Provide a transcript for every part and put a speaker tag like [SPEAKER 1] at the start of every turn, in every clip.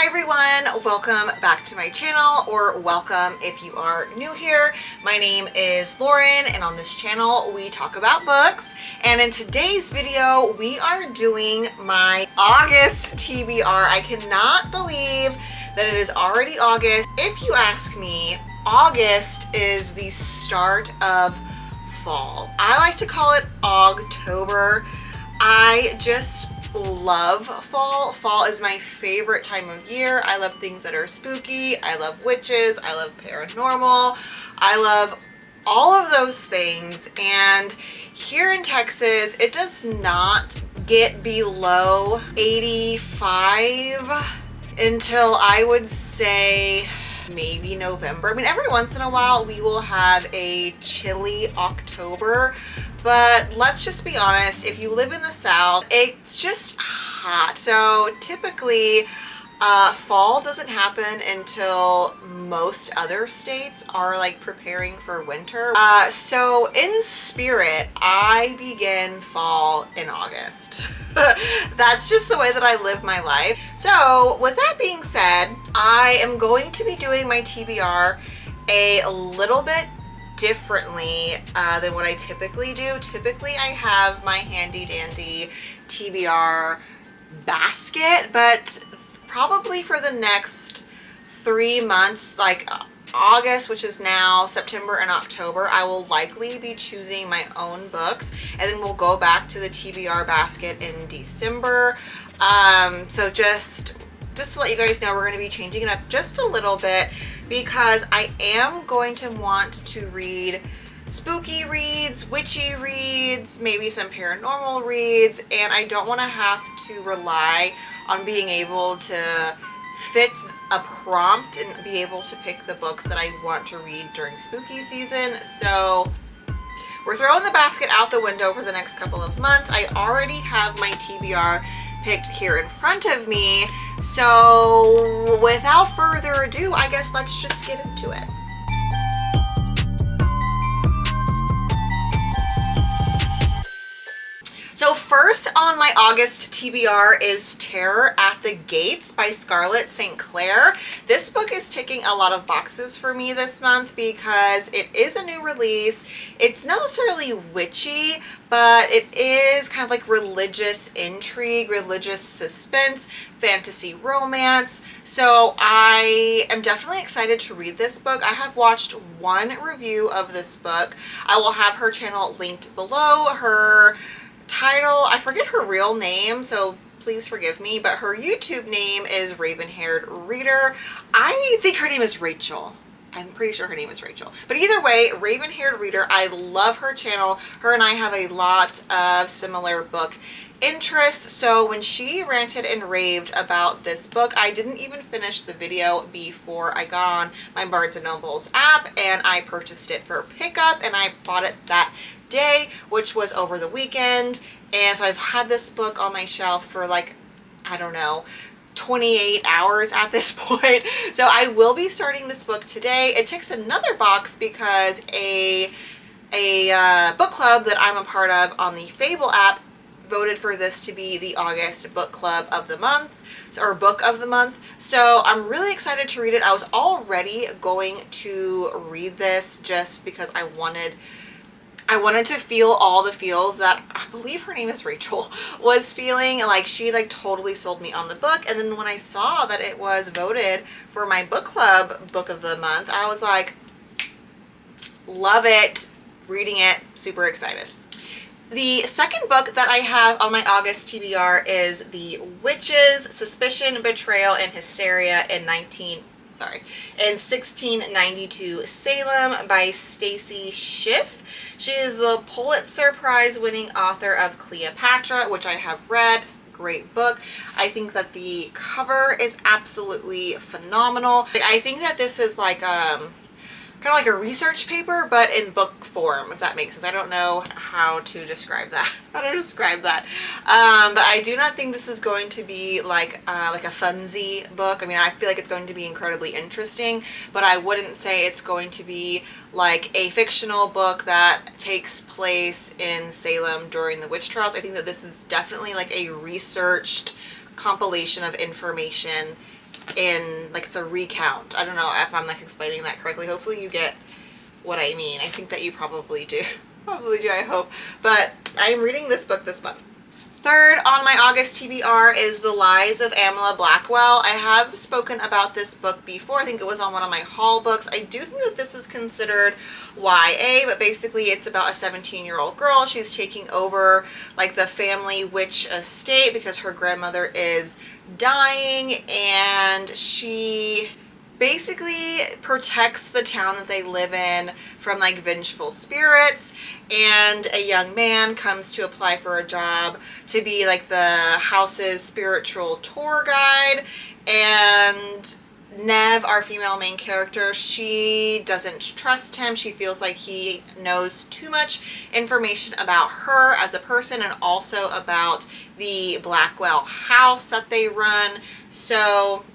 [SPEAKER 1] everyone, welcome back to my channel, or welcome if you are new here. My name is Lauren, and on this channel we talk about books, and in today's video we are doing my August TBR. I cannot believe that it is already August. If you ask me, August is the start of fall. I like to call it Augtober. I just love fall. Fall is my favorite time of year. I love things that are spooky. I love witches. I love paranormal. I love all of those things. And here in Texas, it does not get below 85 until I would say maybe November. I mean, every once in a while we will have a chilly October, but let's just be honest, if you live in the South, it's just hot. So typically fall doesn't happen until most other states are like preparing for winter. So in spirit, I begin fall in August. That's just the way that I live my life. So with that being said, I am going to be doing my TBR a little bit differently than what I typically do. Typically I have my handy dandy TBR basket, but probably for the next 3 months, like August, which is now September and October, I will likely be choosing my own books, and then we'll go back to the TBR basket in December. So just to let you guys know, we're going to be changing it up just a little bit, because I am going to want to read spooky reads, witchy reads, maybe some paranormal reads, and I don't want to have to rely on being able to fit a prompt and be able to pick the books that I want to read during spooky season. So we're throwing the basket out the window for the next couple of months. I already have my TBR picked here in front of me. So without further ado, I guess let's just get into it. So first on my August TBR is Terror at the Gates by Scarlett St. Clair. This book is ticking a lot of boxes for me this month because it is a new release. It's not necessarily witchy, but it is kind of like religious intrigue, religious suspense, fantasy romance. So I am definitely excited to read this book. I have watched one review of this book. I will have her channel linked below. Her title, I forget her real name, so please forgive me, but her YouTube name is Raven-Haired Reader. I think her name is Rachel. I'm pretty sure her name is Rachel. But either way, Raven-Haired Reader, I love her channel. Her and I have a lot of similar book interests. So when she ranted and raved about this book, I didn't even finish the video before I got on my Barnes & Noble's app, and I purchased it for pickup, and I bought it that day, which was over the weekend. And so I've had this book on my shelf for like, I don't know, 28 hours at this point. So I will be starting this book today. It ticks another box because a book club that I'm a part of on the Fable app voted for this to be the August book club of the month, or book of the month. So I'm really excited to read it. I was already going to read this just because I wanted to feel all the feels that I believe her name is Rachel was feeling. Like, she like totally sold me on the book. And then when I saw that it was voted for my book club book of the month, I was like, love it, reading it, super excited. The second book that I have on my August TBR is The Witches, Suspicion, Betrayal, and Hysteria in 1692 Salem by Stacy Schiff. She is the Pulitzer Prize winning author of Cleopatra, which I have read. Great book. I think that the cover is absolutely phenomenal. I think that this is like kind of like a research paper, but in book form, if that makes sense. I don't know how to describe that. But I do not think this is going to be like a funsy book. I mean, I feel like it's going to be incredibly interesting, but I wouldn't say it's going to be like a fictional book that takes place in Salem during the witch trials. I think that this is definitely like a researched compilation of information in, like, it's a recount. I don't know if I'm like explaining that correctly. Hopefully you get what I mean. I think that you probably do. Probably do, I hope. But I'm reading this book this month. Third on my August TBR is The Lies of Amala Blackwell. I have spoken about this book before. I think it was on one of my haul books. I do think that this is considered YA, but basically it's about a 17-year-old girl. She's taking over like the family witch estate because her grandmother is dying, and she basically protects the town that they live in from like vengeful spirits. And a young man comes to apply for a job to be like the house's spiritual tour guide, and Nev, our female main character, she doesn't trust him. She feels like he knows too much information about her as a person and also about the Blackwell house that they run. So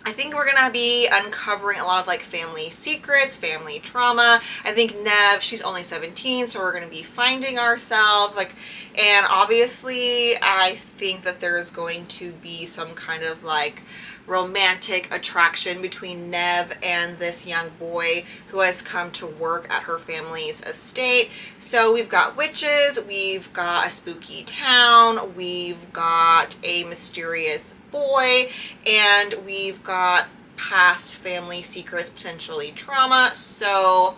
[SPEAKER 1] I think we're gonna be uncovering a lot of like family secrets, family trauma. I think Nev, she's only 17, so we're gonna be finding ourselves, like, and obviously I think that there's going to be some kind of like romantic attraction between Nev and this young boy who has come to work at her family's estate. So we've got witches, we've got a spooky town, we've got a mysterious boy, and we've got past family secrets, potentially trauma. So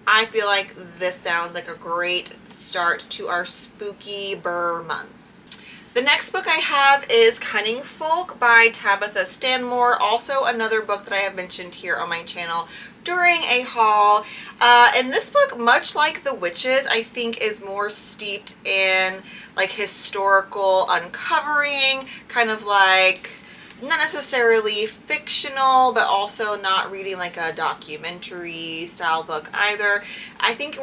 [SPEAKER 1] I feel like this sounds like a great start to our spooky burr months. The next book I have is Cunning Folk by Tabitha Stanmore, also another book that I have mentioned here on my channel during a haul. And this book, much like The Witches, I think is more steeped in like historical uncovering, kind of like not necessarily fictional, but also not reading like a documentary style book either. I think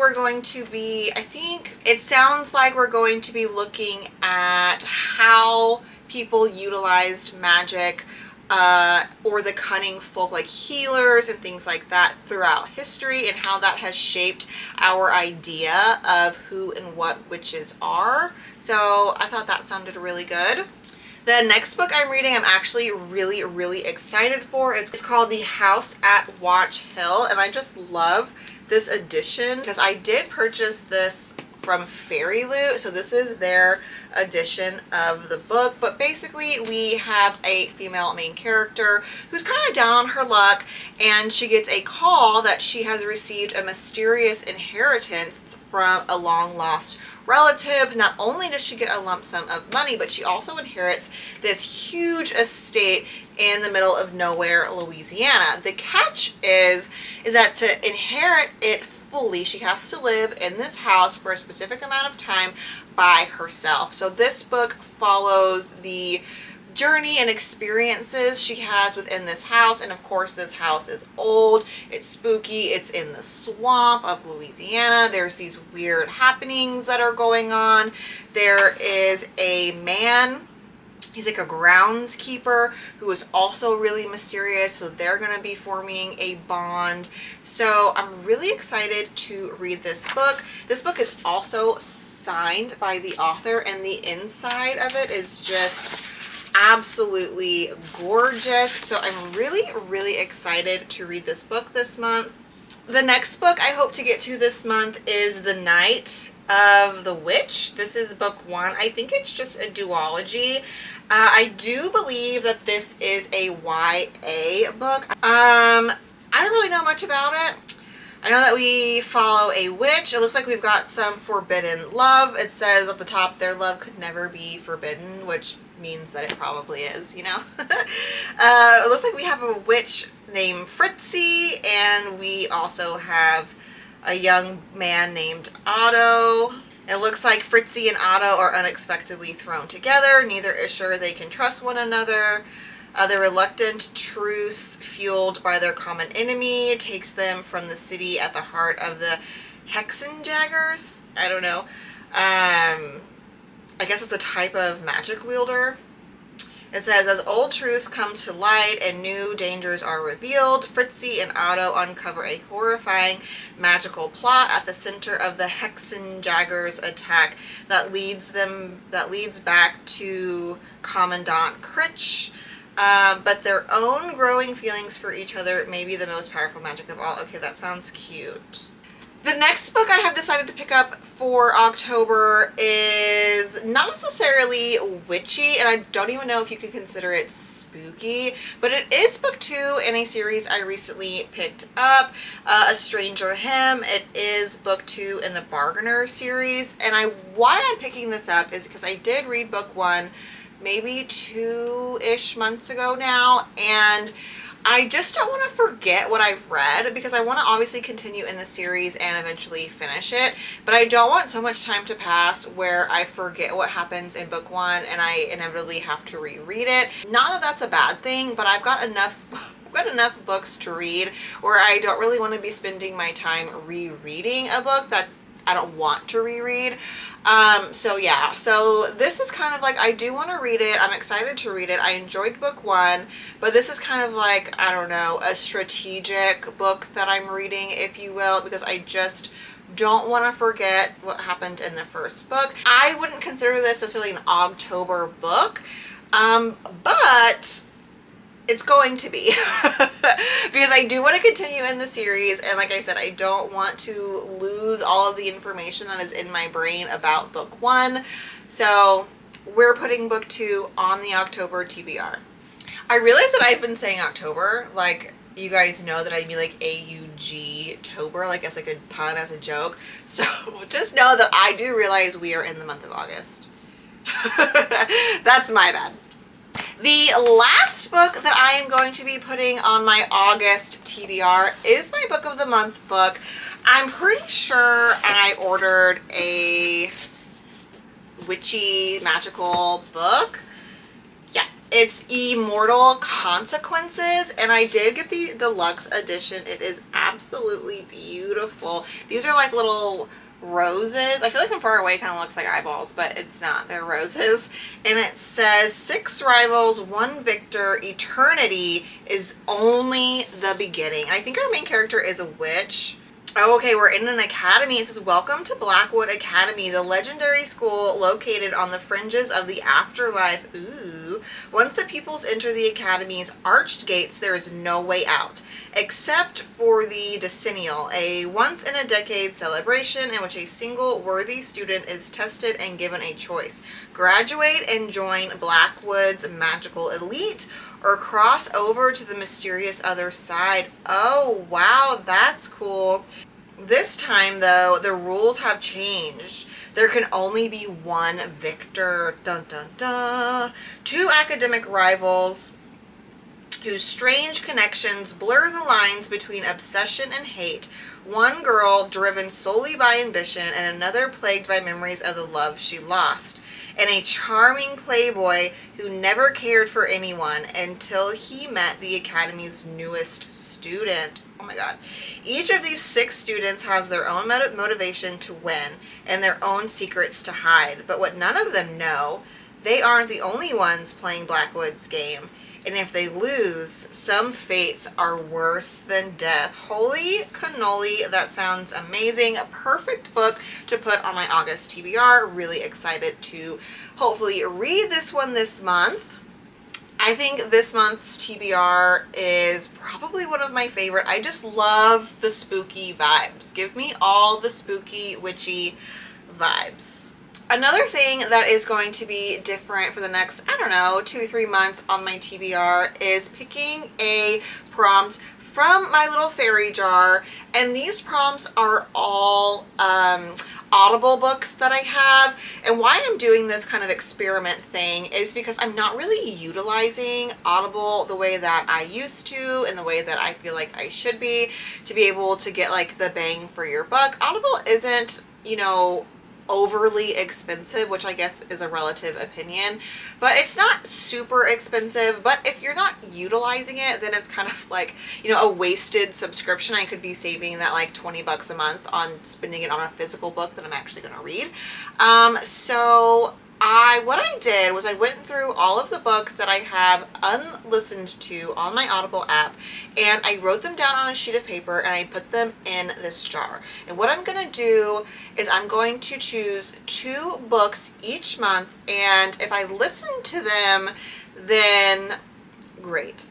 [SPEAKER 1] it sounds like we're going to be looking at how people utilized magic or the cunning folk, like healers and things like that, throughout history, and how that has shaped our idea of who and what witches are. So I thought that sounded really good. The next book I'm reading, I'm actually really excited for. It's called The House at Watch Hill, and I just love this edition because I did purchase this from Fairy Loot, so this is their edition of the book. But basically we have a female main character who's kind of down on her luck, and she gets a call that she has received a mysterious inheritance from a long lost relative. Not only does she get a lump sum of money, but she also inherits this huge estate in the middle of nowhere, Louisiana. The catch is that to inherit it fully, she has to live in this house for a specific amount of time by herself. So this book follows the journey and experiences she has within this house. And of course, this house is old, it's spooky, it's in the swamp of Louisiana. There's these weird happenings that are going on. There is a man, he's like a groundskeeper, who is also really mysterious, so they're going to be forming a bond. So I'm really excited to read this book. This book is also signed by the author, and the inside of it is just absolutely gorgeous. So I'm really excited to read this book this month. The next book I hope to get to this month is The Night of the Witch. This is book 1. I think it's just a duology. I do believe that this is a YA book. I don't really know much about it. I know that we follow a witch. It looks like we've got some forbidden love. It says at the top, their love could never be forbidden, which means that it probably is, you know. It looks like we have a witch named Fritzy, and we also have a young man named Otto. It looks like Fritzy and Otto are unexpectedly thrown together. Neither is sure they can trust one another. The reluctant truce, fueled by their common enemy, takes them from the city at the heart of the Hexenjaggers. I don't know. I guess it's a type of magic wielder. It says, as old truths come to light and new dangers are revealed, Fritzy and Otto uncover a horrifying magical plot at the center of the Hexenjaggers attack that leads back to Commandant Critch. but their own growing feelings for each other may be the most powerful magic of all. Okay, that sounds cute. The next book I have decided to pick up for October is not necessarily witchy, and I don't even know if you could consider it spooky, but it is book 2 in a series I recently picked up, A Stranger Hymn. It is book 2 in the Bargainer series, and why I'm picking this up is because I did read book 1 maybe 2-ish months ago now, and I just don't want to forget what I've read because I want to obviously continue in the series and eventually finish it, but I don't want so much time to pass where I forget what happens in book 1 and I inevitably have to reread it. Not that that's a bad thing, but I've got enough books to read where I don't really want to be spending my time rereading a book that I don't want to reread. So yeah, so this is kind of like, I do want to read it. I'm excited to read it. I enjoyed book 1, but this is kind of like, I don't know, a strategic book that I'm reading, if you will, because I just don't want to forget what happened in the first book. I wouldn't consider this necessarily an Augtober book, but it's going to be because I do want to continue in the series, and like I said, I don't want to lose all of the information that is in my brain about book 1. So we're putting book 2 on the October TBR. I realize that I've been saying October, like, you guys know that I mean like AUG-tober, like as like a pun, as a joke. So just know that I do realize we are in the month of August. That's my bad. The last book that I am going to be putting on my August TBR is my book of the month book. I'm pretty sure I ordered a witchy magical book. Yeah, it's Immortal Consequences, and I did get the deluxe edition. It is absolutely beautiful. These are like little roses. I feel like from far away it kind of looks like eyeballs, but it's not. They're roses. And it says 6 rivals, 1 victor, eternity is only the beginning. And I think our main character is a witch. Oh, okay, we're in an academy. It says, welcome to Blackwood Academy, the legendary school located on the fringes of the afterlife. Ooh. Once the pupils enter the academy's arched gates, there is no way out, except for the decennial, a once-in-a-decade celebration in which a single worthy student is tested and given a choice. Graduate and join Blackwood's magical elite, or cross over to the mysterious other side. Oh, wow, that's cool. This time, though, the rules have changed. There can only be 1 victor. Dun, dun, dun. 2 academic rivals whose strange connections blur the lines between obsession and hate. 1 girl driven solely by ambition and another plagued by memories of the love she lost. And a charming playboy who never cared for anyone until he met the academy's newest student. Oh my god. Each of these 6 students has their own motivation to win and their own secrets to hide. But what none of them know, they aren't the only ones playing Blackwood's game. And if they lose, some fates are worse than death. Holy cannoli, that sounds amazing. A perfect book to put on my August TBR. Really excited to hopefully read this one this month. I think this month's TBR is probably one of my favorite. I just love the spooky vibes. Give me all the spooky, witchy vibes. Another thing that is going to be different for the next, I don't know, 2-3 months on my TBR is picking a prompt from my little fairy jar. And these prompts are all Audible books that I have. And why I'm doing this kind of experiment thing is because I'm not really utilizing Audible the way that I used to and the way that I feel like I should be to be able to get like the bang for your buck. Audible isn't, you know, overly expensive, which I guess is a relative opinion, but it's not super expensive. But if you're not utilizing it, then it's kind of like, you know, a wasted subscription. I could be saving that like 20 bucks a month on spending it on a physical book that I'm actually going to read. So what I did was I went through all of the books that I have unlistened to on my Audible app, and I wrote them down on a sheet of paper and I put them in this jar. And what I'm going to do is I'm going to choose 2 books each month, and if I listen to them, then great.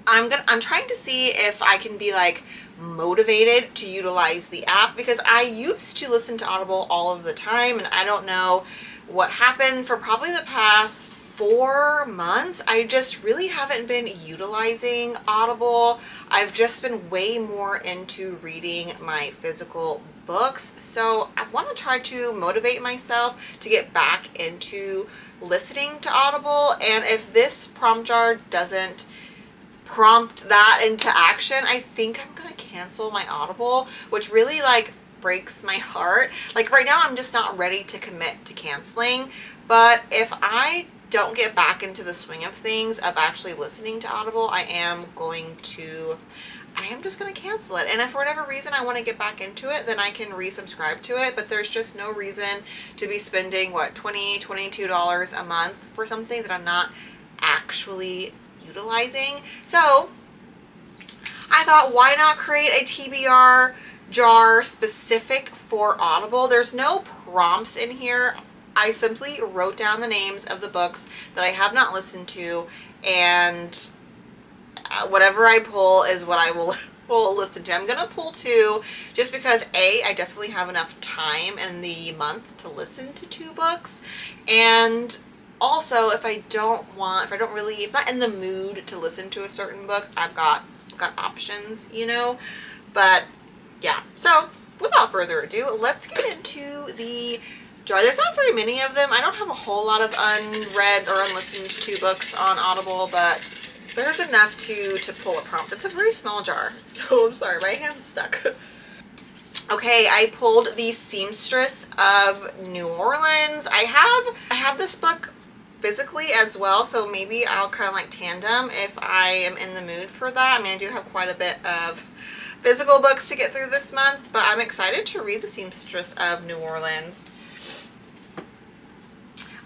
[SPEAKER 1] I'm trying to see if I can be like motivated to utilize the app, because I used to listen to Audible all of the time, and I don't know what happened for probably the past 4 months. I just really haven't been utilizing Audible. I've just been way more into reading my physical books. So I want to try to motivate myself to get back into listening to Audible. And if this prompt jar doesn't prompt that into action, I think I'm gonna cancel my Audible, which really like breaks my heart. Like right now I'm just not ready to commit to canceling, but if I don't get back into the swing of things of actually listening to Audible, I am just going to cancel it. And if for whatever reason I want to get back into it, then I can resubscribe to it. But there's just no reason to be spending, what, $20, $22 a month for something that I'm not actually utilizing. So I thought, why not create a TBR jar specific for Audible? There's no prompts in here. I simply wrote down the names of the books that I have not listened to, and whatever I pull is what I will listen to. I'm gonna pull 2 just because I definitely have enough time in the month to listen to 2 books, and also if I'm not in the mood to listen to a certain book, I've got options, you know. But yeah, so without further ado, let's get into the jar. There's not very many of them. I don't have a whole lot of unread or unlistened to books on Audible, but there's enough to pull a prompt. It's a very small jar, so I'm sorry, my hand's stuck. Okay, I pulled The Seamstress of New Orleans. I have this book physically as well, so maybe I'll kind of like tandem if I am in the mood for that. I mean, I do have quite a bit of physical books to get through this month, but I'm excited to read The Seamstress of New Orleans.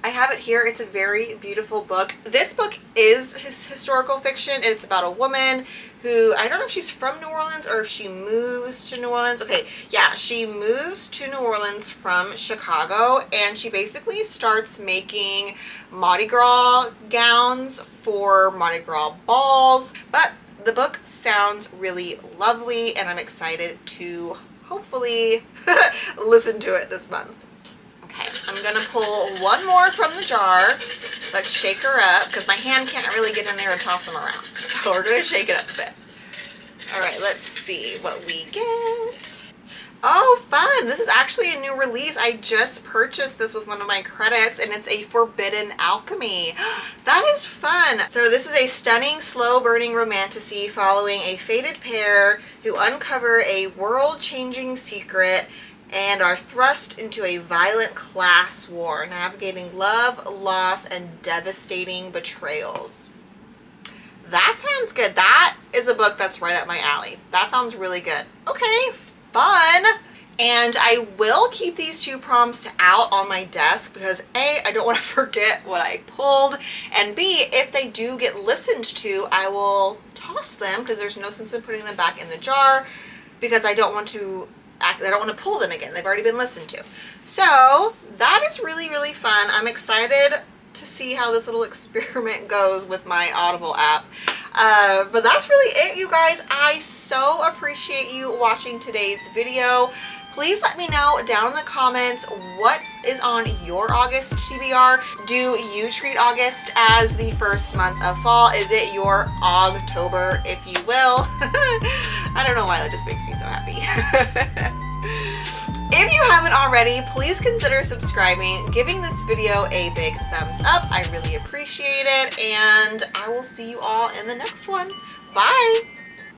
[SPEAKER 1] I have it here. It's a very beautiful book. This book is historical fiction, and it's about a woman who, I don't know if she's from New Orleans or if she moves to New Orleans. Okay, yeah, she moves to New Orleans from Chicago, and she basically starts making Mardi Gras gowns for Mardi Gras balls. But the book sounds really lovely, and I'm excited to hopefully listen to it this month. Okay, I'm gonna pull one more from the jar. Let's shake her up, because my hand can't really get in there and toss them around. So we're gonna shake it up a bit. All right, let's see what we get. Oh, fun. This is actually a new release. I just purchased this with one of my credits, and it's a Forbidden Alchemy. That is fun. So this is a stunning, slow-burning romantasy following a fated pair who uncover a world-changing secret and are thrust into a violent class war, navigating love, loss, and devastating betrayals. That sounds good. That is a book that's right up my alley. That sounds really good. Okay, fun. And I will keep these 2 prompts out on my desk because A, I don't want to forget what I pulled, and B, if they do get listened to, I will toss them because there's no sense in putting them back in the jar, because I don't want to pull them again. They've already been listened to. So that is really, really fun. I'm excited to see how this little experiment goes with my Audible app. But that's really it, you guys. I so appreciate you watching today's video. Please let me know down in the comments what is on your August TBR. Do you treat August as the first month of fall? Is it your Augtober, if you will? I don't know why that just makes me so happy. If you haven't already, please consider subscribing, giving this video a big thumbs up. I really appreciate it, and I will see you all in the next one. Bye!